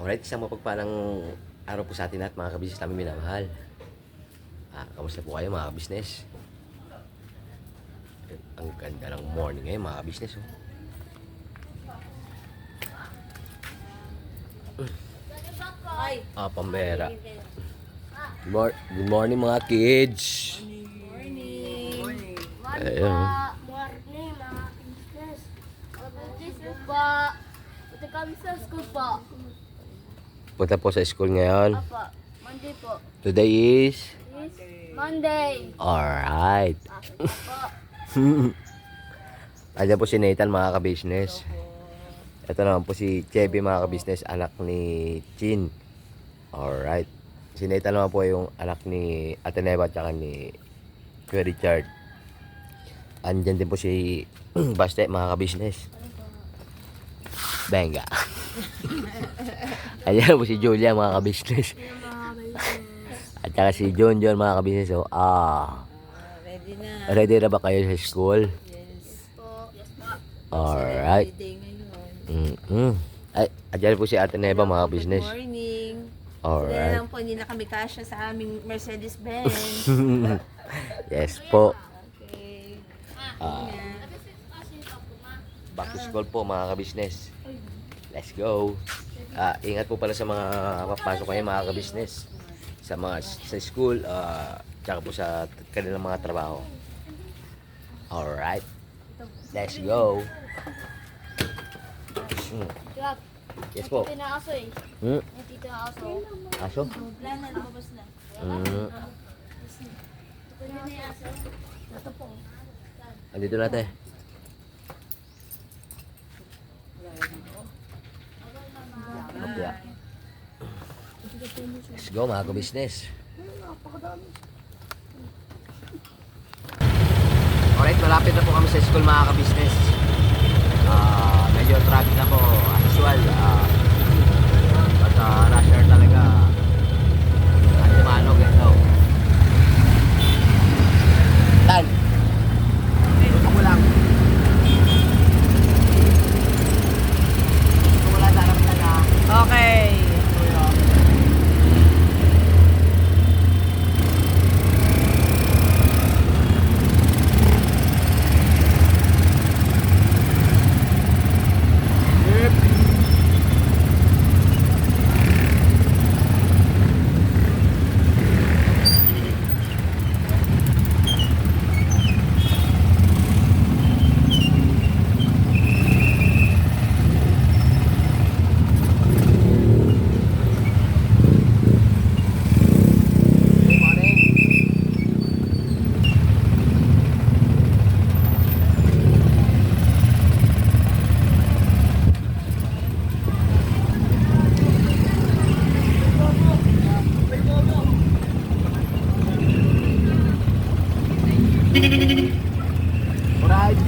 Alright, isang mapagpalang araw po sa atin at mga kabisnes namin minamahal. Kamusta po kayo mga kabisnes? Ang ganda ng morning ngayon mga kabisnes. Pambera. Good morning mga kids. Morning. Ayun. Morning, mga business. Mag-business po. Ito kami sa school po. Punta po sa school ngayon. Apo, Monday po. Today is... Is Monday. Alright. Po. Ayan po si Nathan mga kabisnes. Ito naman po si Chevy mga kabisnes, anak ni Chin. Alright. Si Nathan naman po yung anak ni Ate Neva at saka ni Kuya Richard. Andyan din po si Baste mga kabisnes. Benga. Ayan po si Julia mga kabisnes. At saka si John mga kabisnes. So, Ready na. ready na ba kayo sa school? Yes. Po. Yes po. Alright. Day ngayon. Ay, andyan po si Ate Neva mga kabisnes. Good morning. Kaya Alright. lang po, hindi na kami kasya sa aming Mercedes-Benz. Yes po. Okay. Back to school po mga kabisnes. Let's go. Ingat po pala sa mga papasok kayo mga kabisnes. Sa school, tsaka po sa kanilang mga trabaho. Alright. Let's go. Tiyak. Yes po. Tito na aso eh. Hmm? May tito na aso. Aso? Wala na, lumabas na. Tito na aso. Ito po. Andito natin. Mapya. Let's go mga kabisnes. Alright, malapit na po kami sa school mga kabisnes. Medyo traffic na po as usual. But rush hour talaga. Antimano, get out. Tan! Gusto ko lang. Gusto ko lang darap na na. Okay. Good morning. Alright.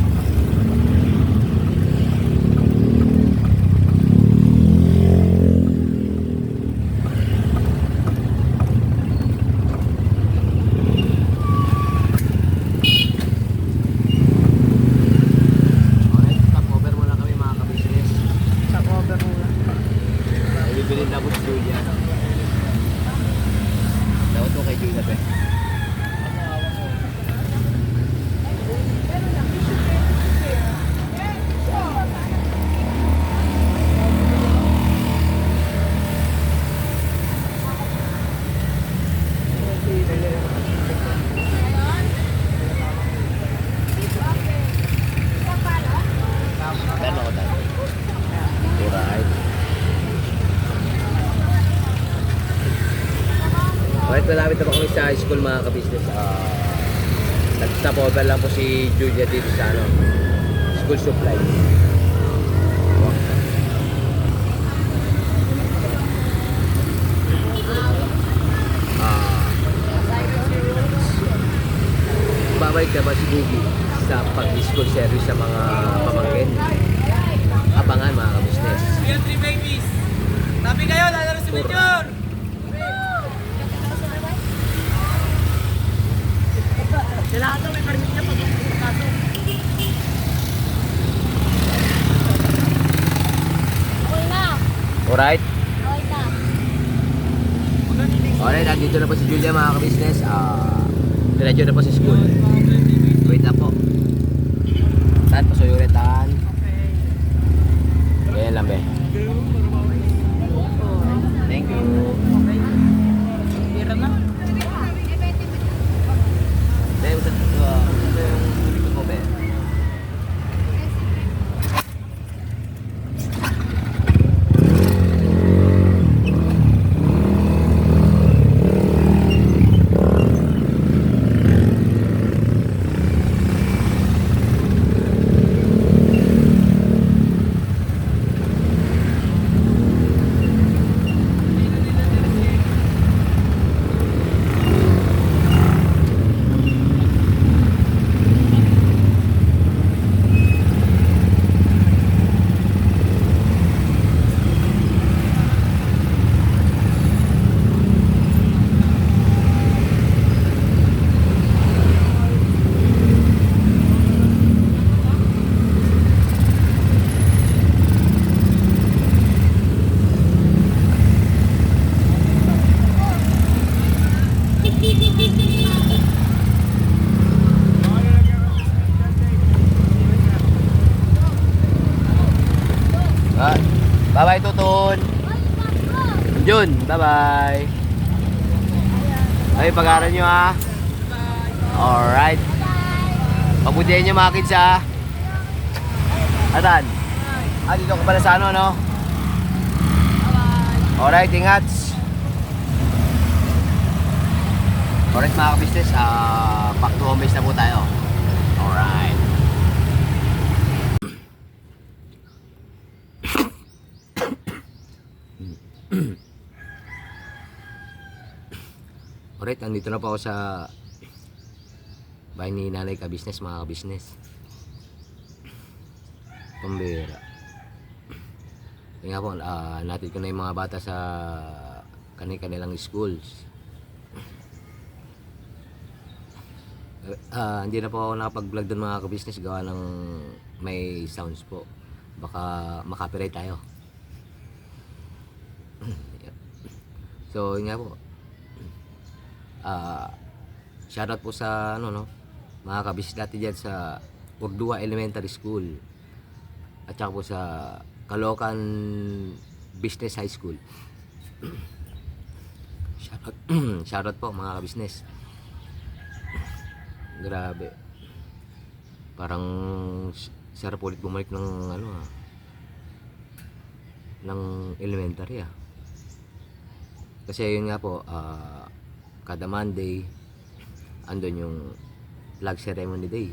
Alright, stop over muna kami mga kabisnes. Sa cover mo lang. Bibili na po si Julia. Daw to kay Julia pe. Pero ako tayo. Alright. Alright, malapit na po kami sa school mga kabisnes. Nag-stop over lang po si Julia dito sa school supply. Babalik na ba si Gugi sa pag-school service sa mga pamangkin? Abangan mga kabisnes. Yung 3 babies. Tabi kayo, lalaro si Major. Kailangan daw may permit na pag-pasok. Okay na. Alright? Okay Alright, nandito na po si Julia mga ka-business. Diretso na po sa school. Wait lang po. Tan, pasuyo ulit tan. Okay. Ayan lang be. Thank you. Okay. Pira na. Be, usap ito yung mo be. Bye-bye, Tutun. Jun, bye-bye. Ay, pag-aaral nyo ha. Alright. Pabutihin nyo mga kids ha. Atan? Dito ka pala sa ano, no? Alright, ingat. Alright mga ka-business, back to home base na po tayo. Alright. Alright, nandito na po ako sa bahay ni nanay ka-business, mga ka-business. Pambira. Kaya nga po, natin ko na yung mga bata sa kanilang schools. Hindi na po ako nakapag-vlog doon mga ka-business, gawa ng may sounds po. Baka makapiright tayo. So, yun nga po. Shoutout po sa mga kabisnes natin dyan sa Urdua Elementary School at saka po sa Caloocan Business High School. Shoutout po mga kabisnes. Grabe, parang sarap ulit bumalik ng ng elementary kasi yun nga po, kada Monday andun yung flag ceremony day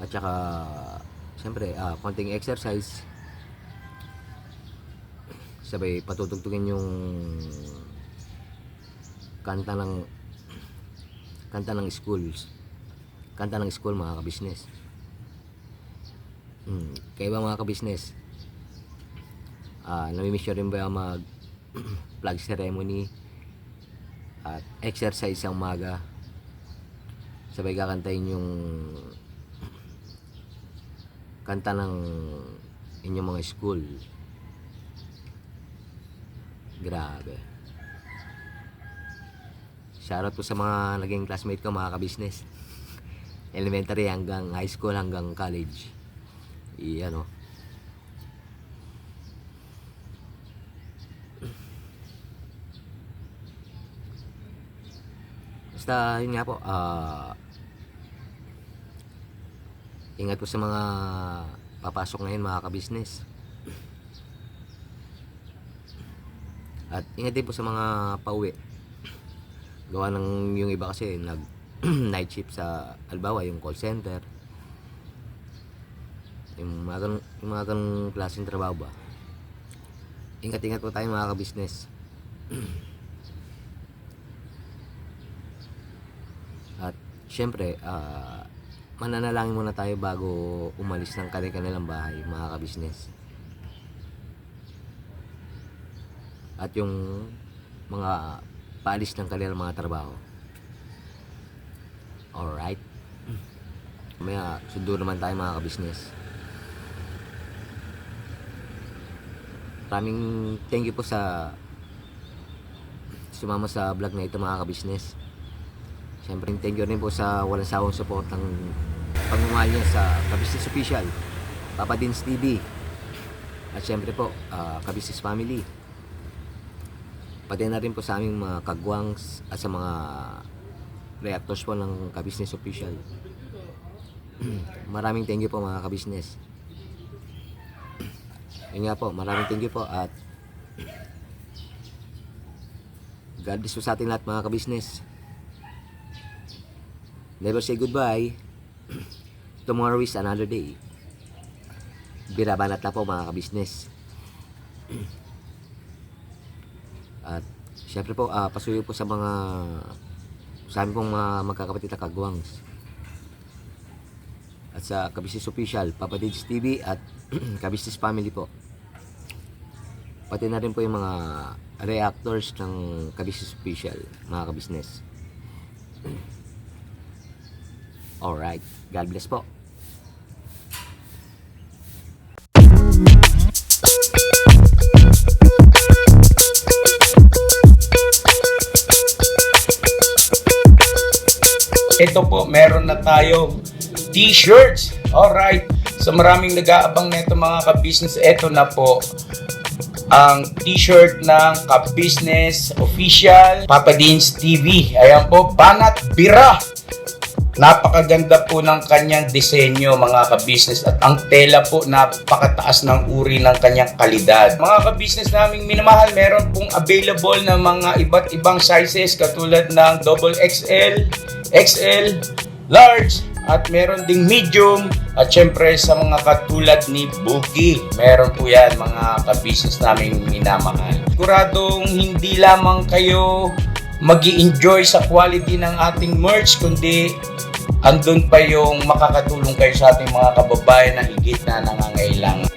at saka siyempre konting exercise, sabay patutugtugin yung kanta ng school mga ka-business. Kayo ba mga ka-business, namimiss nyo rin ba mag flag ceremony at exercise ang umaga, sabay kakantayin yung kanta ng inyong mga school? Grabe. Shoutout po sa mga naging classmate ko mga ka-business. Elementary hanggang high school hanggang college. Basta yun nga po, ingat po sa mga papasok ngayon mga ka-business. At ingat din po sa mga pauwi. Gawa ng yung iba kasi nag night shift sa Albawa, yung call center, yung mga ganong klaseng trabaho ba. Ingat po tayo mga ka-business. At syempre, mananalangin muna tayo bago umalis ng kanilang bahay mga ka-business. At yung mga paalis ng kanilang mga trabaho. Alright. Mamaya sundo naman tayo mga ka-business. Maraming thank you po sa sumama sa vlog na ito mga ka-business. Siyempre, thank you rin po sa walang sawang support ng pagmamahal niya sa Ka-Business Official, Papa Dins TV, at siyempre po, Ka-Business Family. Pati na rin po sa aming mga kagwangs at sa mga reactors po ng Ka-Business Official. Maraming thank you po mga ka-business. Yun nga po, maraming thank you po at God bless po sa ating lahat mga ka-business. Never say goodbye. Tomorrow is another day. Birabanat na po mga ka-business. At syempre po, pasuyo po sa amin pong mga magkakapatid na kagwangs. At sa Ka-Business Official, Papa Dins TV at Ka-Business Family po. Pati na rin po yung mga reactors ng Ka-Business Official, mga ka-business. Alright, God bless po. Ito po, meron na tayong t-shirts. Alright. So maraming nag-aabang nito mga ka-business. Ito na po ang t-shirt ng Ka-Business Official Papa Dins TV. Ayan po, banat bira. Napakaganda po ng kanyang disenyo mga ka-business at ang tela po napakataas ng uri ng kanyang kalidad. Mga ka-business naming minamahal, meron pong available na mga iba't ibang sizes katulad ng XXL, XL, large, at meron ding medium at syempre sa mga katulad ni Boogie. Meron po yan mga ka-business naming minamahal. Siguradong hindi lamang kayo mag-i-enjoy sa quality ng ating merch kundi andun pa yung makakatulong kayo sa ating mga kababayan na higit na nangangailangan.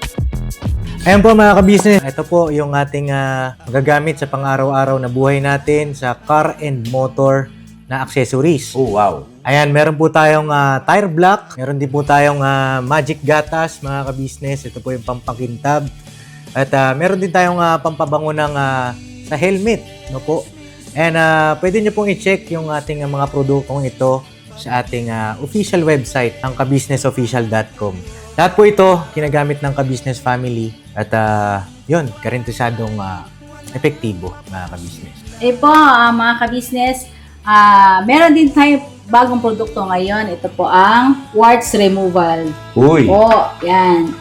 Ayan po mga ka-business, ito po yung ating magagamit sa pang-araw-araw na buhay natin sa car and motor na accessories. Oh wow! Ayan, meron po tayong tire block, meron din po tayong magic gatas mga ka-business, ito po yung pampakintab. At meron din tayong pampabango ng sa helmet, no po. And pwede nyo pong i-check yung ating mga produktong ito sa ating official website, ang kabusinessofficial.com. Lahat po ito ginagamit ng Ka-Business Family at yun, garantisadong epektibo mga ka-business. Po, mga ka-business, meron din tayo bagong produkto ngayon. Ito po ang warts removal. Uy! Po, yan.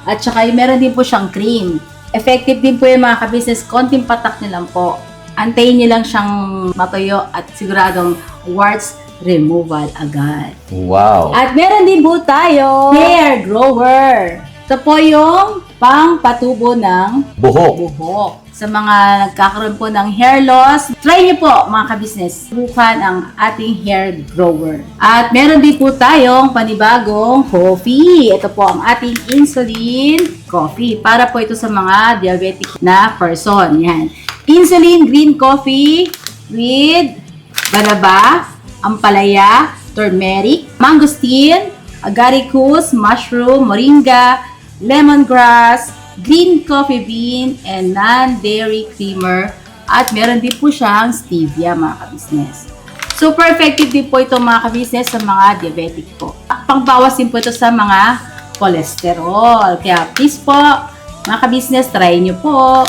At saka meron din po siyang cream. Effective din po yung mga ka-business. Konting patak nyo lang po. Antayin nyo lang siyang matuyo at siguradong warts removal agad. Wow! At meron din po tayo hair grower. Ito po yung pang-patubo ng buhok. Sa mga nagkakaroon po ng hair loss, try nyo po mga ka-business. Subukan ang ating hair grower. At meron din po tayong panibagong coffee. Ito po ang ating insulin coffee. Para po ito sa mga diabetic na person. Yan. Insulin green coffee with banaba, ampalaya, turmeric, mangosteen, agaricus, mushroom, moringa, lemongrass, green coffee bean, and non-dairy creamer. At meron din po siyang stevia mga ka-business. Super effective din po ito mga ka-business sa mga diabetic po. Pangbawas din po ito sa mga cholesterol. Kaya please po mga ka-business, try nyo po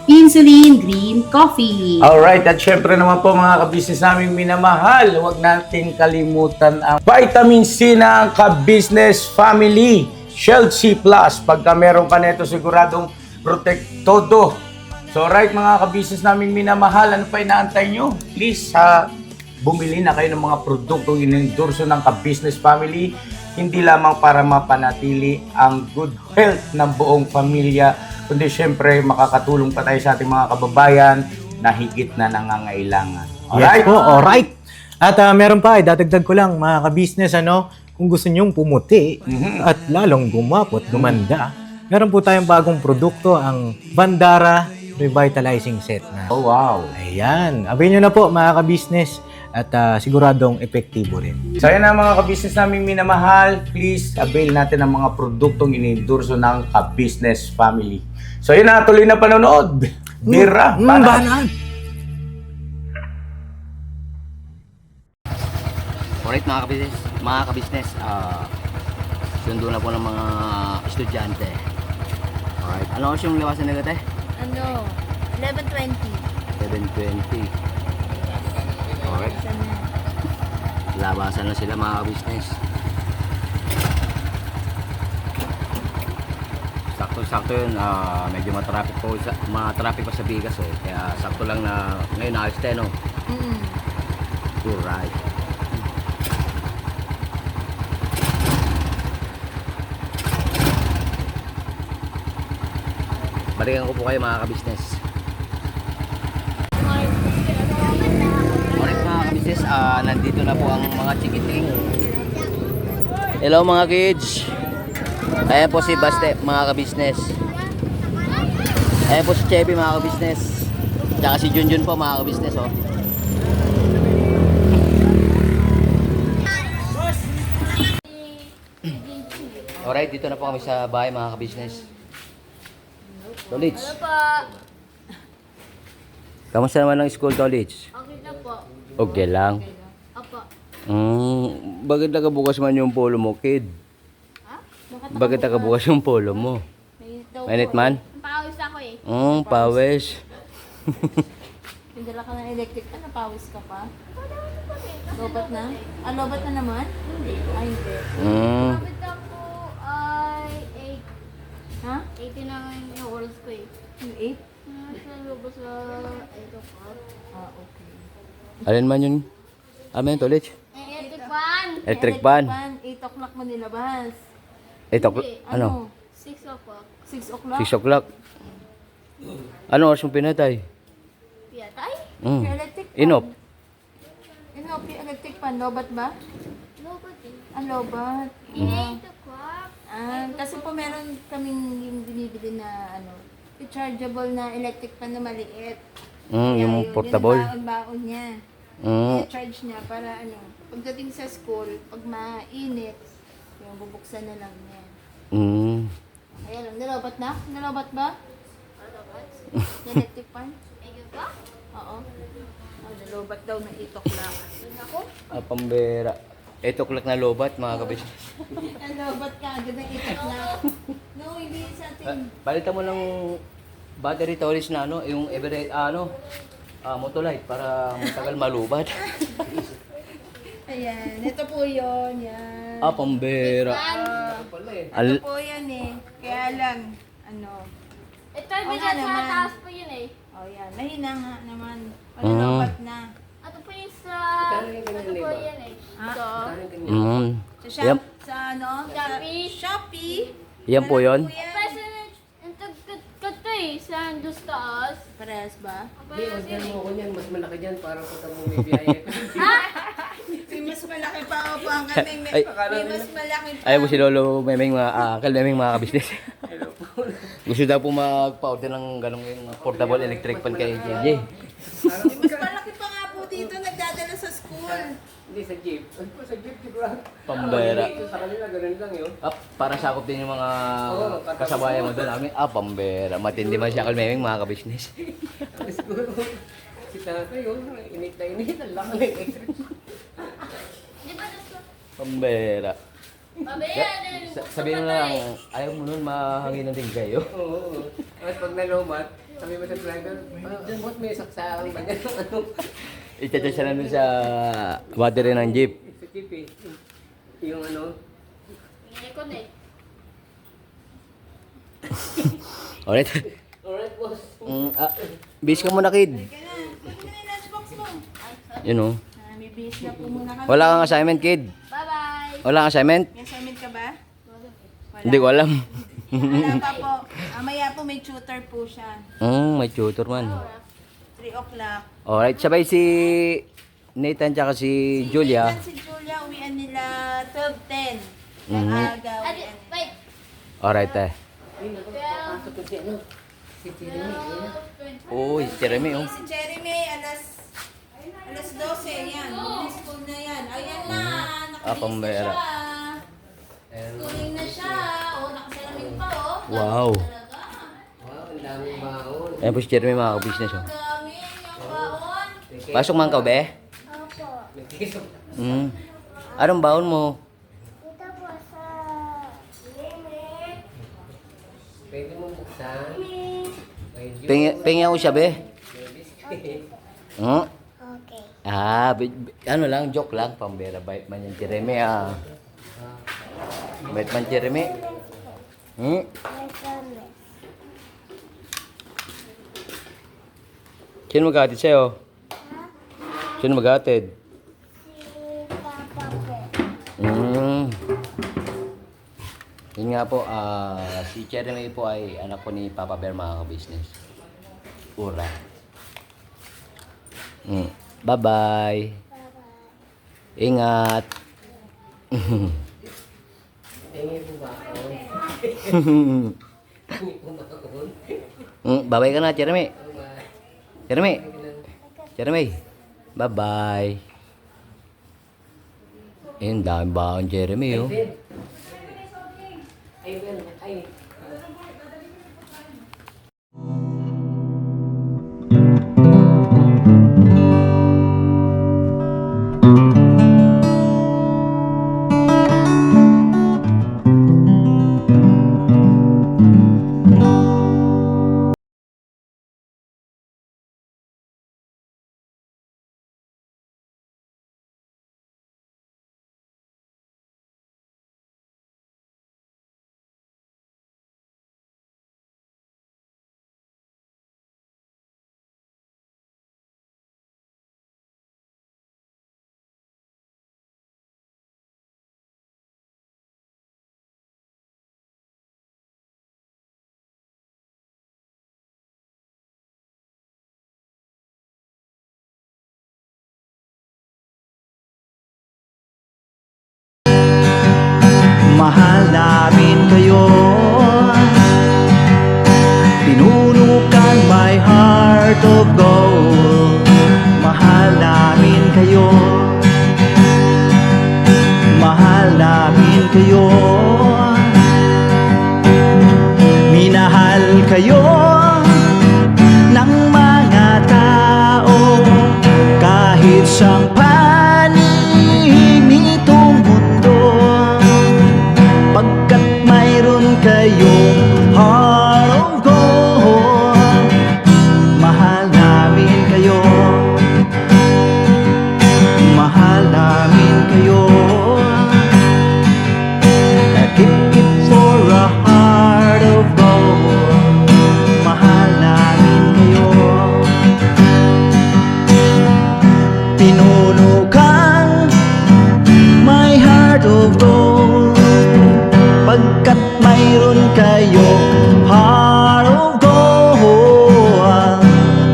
insulin green coffee. Alright, at syempre naman po mga ka-business naming minamahal, huwag natin kalimutan ang vitamin C ng Ka-Business Family, Shield C+. Pagka meron ka nito, siguradong protect todo. So right mga ka-business naming minamahal, ano pa inaantay nyo? Please, bumili na kayo ng mga produktong inendorso ng Ka-Business Family, hindi lamang para mapanatili ang good health ng buong pamilya, kundi syempre makakatulong pa tayo sa ating mga kababayan na higit na nangangailangan. Yes Alright? po, alright. At meron pa, dadagdag ko lang mga ka-business, kung gusto nyong pumuti at lalong gumapo at gumanda, meron po tayong bagong produkto, ang Bandara Revitalizing Set na. Oh wow! Ayan, abay nyo na po mga ka-business at siguradong epektibo rin. So yan ang mga ka-business naming minamahal, please avail natin ang mga produktong inendorso ng Ka-Business Family. So yun na, tuloy na panonood. Bira, banat. Alright mga kabisnes, sundo na po ng mga estudyante. Alright, ano oras yung liwasan nila te? Ano? 11:20. 7:20. Alright, labasan na sila mga kabisnes. Sakto yun, medyo matraffic pa sa Bigas eh. Kaya sakto lang na ngayon alas 10 no? Alright. Balikan ko po kayo mga kabisnes. Alright mga kabisnes, nandito na po ang mga chikiting. Hello mga kids. Ayan po si Baste mga kabisnes. Ayan po si Chevy mga kabisnes. Tsaka si Junjun po mga kabisnes oh. Alright, dito na po kami sa bahay mga kabisnes. Tolits, Ano po? kamusta naman ang school, Tolits? Okay na po. Okay lang. Opo. Bakit nakabukas man yung polo mo, kid? Ha? Bakit nakabukas yung polo mo? Mainit man? Pawis ako eh. Pawis. Pindala ka ng electric. Ano, pawis ka pa? Lobat na? Lobat na naman? Hindi. Ay, hindi. Kapit ako ay 8. Ha? 80 na yung oras ko eh. Yung 8? Nasa lubos sa 8 o'clock. Okay. Alin man yun? Amen, Tolits? Electric fan! Electric pan. 8 o'clock mo nilabas. Ito, Ano? 6 o'clock. 6 o'clock? 6 o'clock. Ano oras yung pinatay? Piyatay? Yung electric pan. Inop. Inop, yung electric pan. Lobat ba? Lubos eh. Lobat. 8 o'clock. Kasi po meron kaming yung binibili na rechargeable na electric pan na maliit. Yung portable. Yung baon niya. I-charge niya para pagdating sa school, pag mainit, yung bubuksan na lang niya. Ayan lang, nalobat na? Nalobat ba? Yung electric pan? Ayun ba? Oo. Nalobat daw na 8 o'clock. Ako? Pambera. 8 o'clock na lobat mga kabisnes. Nalobat ka agad ng 8 o'clock. No, hindi sa atin. Palitan mo ng battery, Tolits, na yung every Motolite para matagal malubat. Ayan, ito po yun. Yan. Pambera. Ito po yan eh. Kaya lang, Ito Oo yung nga bigat sa naman. taas po yun eh. yan. Mahina nga naman. Malalobat na. Ito po yung sa... Ito po yan eh. Ito. Sa Yep. sa Shopee. Shopee. Yan po yun. Peso na yung tagkat eh. Sa dos taas. Parehas ba? Parehas yun eh. Mas malaki dyan, parang pagka mo may biyahe. May mas malaki pa ako ang kaming. Ay. May mas malaki pa. Ayaw po si Lolo Memeng Memeng mga kabisnes. Gusto daw po magpa-order ng ganong yung portable electric pan kay JJ. May mas malaki pa nga po dito nagdadala sa school. Hindi, sa jeep. Ano po, sa jeep, di ba? Pambera. Sa kanila, ganun lang yun. Para sakop din yung mga kasabayan mo doon. Pambera. Matindi man siya kay Memeng mga kabisnes. Siguro, si tatay yun, init na init, ang laki ng electric. Di ba dos? Pambera. Pabayaan. Sabihin mo lang, ayaw mo nun mahanginan din kayo. Oo. At pag nalobat, sabi mo sa driver, ba't may saksang ba niya? I-charge siya na dun sa battery ng jeep. Sa jeep eh. Yung Ikon eh. Alright. alright boss. Bis ka muna, kid. Kaya na, pwede na yung lunchbox mo. Yun o. May base na po muna kami. Wala kang assignment, kid. Bye-bye. Wala kang assignment? May assignment ka ba? Hindi ko alam. Wala pa po. Maya po may tutor po siya. May tutor man. 3 o'clock. Alright, sabay si Nathan tsaka si Julia. Si Julia, uwian nila 12:10. Aga, Adi, uwian. wait. Alright, eh. 12, Uy, Jeremy, oh. Si Jeremy, alas 12, yan. School na yan. Ayan na, nakalinis pambera. na siya. Schooling na siya. Nakasalamin pa, Wow. Talaga. Wow, ang daming baon. Ayan po si Jeremy, mga business, oh. Ang dami, yung baon. Pasok man ka, be? Opo. Nagkisok. Anong baon mo? Dito po sa limit. Pwede mo buksan. May juice. Pengi ako siya, be. May biscuit. Hmm? Okay. Ano lang, joke lang. Pambera, bait man yung Jeremy, ah. Bait man Jeremy. Hmm? My promise. Sino maghatid sa'yo? Sino maghatid? Si Papa po. Yun nga po, si Jeremy po ay anak po ni Papa Bear, mga ka-business. Ura. Bye-bye. Ingat. Tingin mo ba ako? Tingin mo ba ako? Bye-bye ka na, Jeremy. Bye. Jeremy. Jeremy. Bye-bye. Ayun, dami baon, Jeremy, oh. Ay, Ben. Ay. Mahal namin kayo, pinunukan my heart of gold. Mahal namin kayo, mahal namin kayo, minahal kayo ng mga tao kahit sang panig nitong mundo. Pagkat mayroon kayong heart of gold, mahal namin kayo, mahal namin kayo. Keep it for a heart of gold, mahal namin kayo. Pinuno kang my heart of gold, pagkat mayroon kayo heart of gold,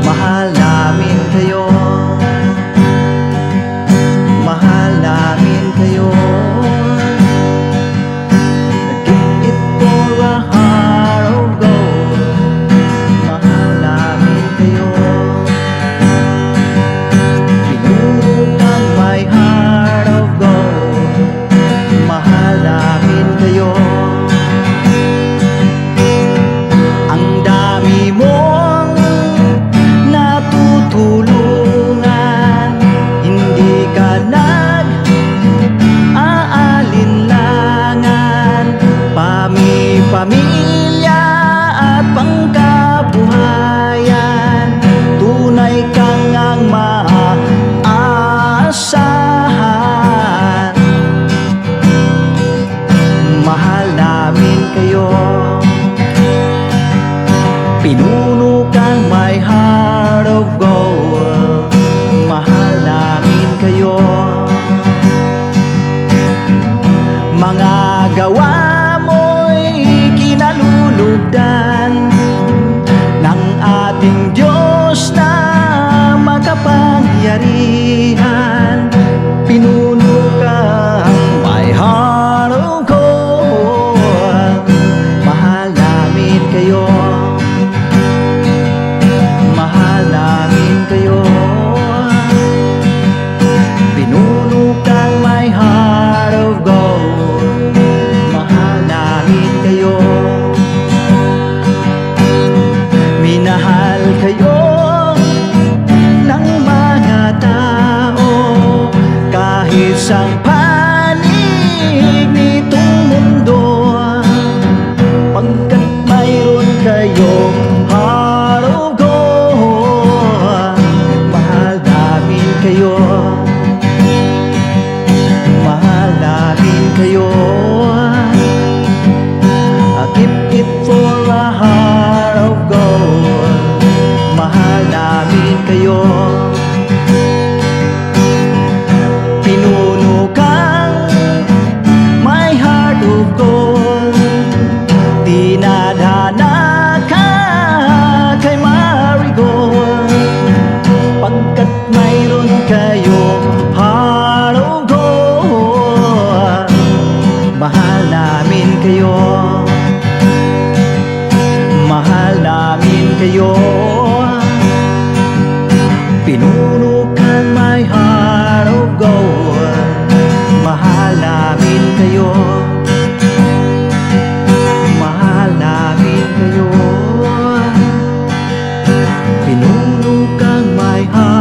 mahal namin kayo, mahal namin kayo. Keep it for a heart of gold, mahal namin kayo. Pinunukan my heart of gold, mahal namin kayo. Ang dami mong natutulungan, hindi ka nag-aalinlangan. Pamilya at pangkabuhayan, tunay kang ang maaasahan. Mahal namin kayo, pinunukan my heart of gold, mahal namin kayo. Mga gawa mo'y kinalulugdan ng ating Diyos na makapangyarihan. Pinunukan my heart of gold, mahal namin kayo, mahal namin kayo. Pinunukan my heart of gold, mahal daigdig nitong mundo, pagkat mayroon kayong heart of gold. Mahal namin kayo, mahal namin kayo. I keep it for a heart of gold. Mahal namin kayo. Pinuno kang my heart of gold. Dinadhana ka kay Marigold, pagkat mayroon kayong heart of gold. Mahal namin kayo, mahal namin kayo. Pinuno kang my heart of gold. Mahal namin kayo, mahal namin kayo. Pinuno kang my heart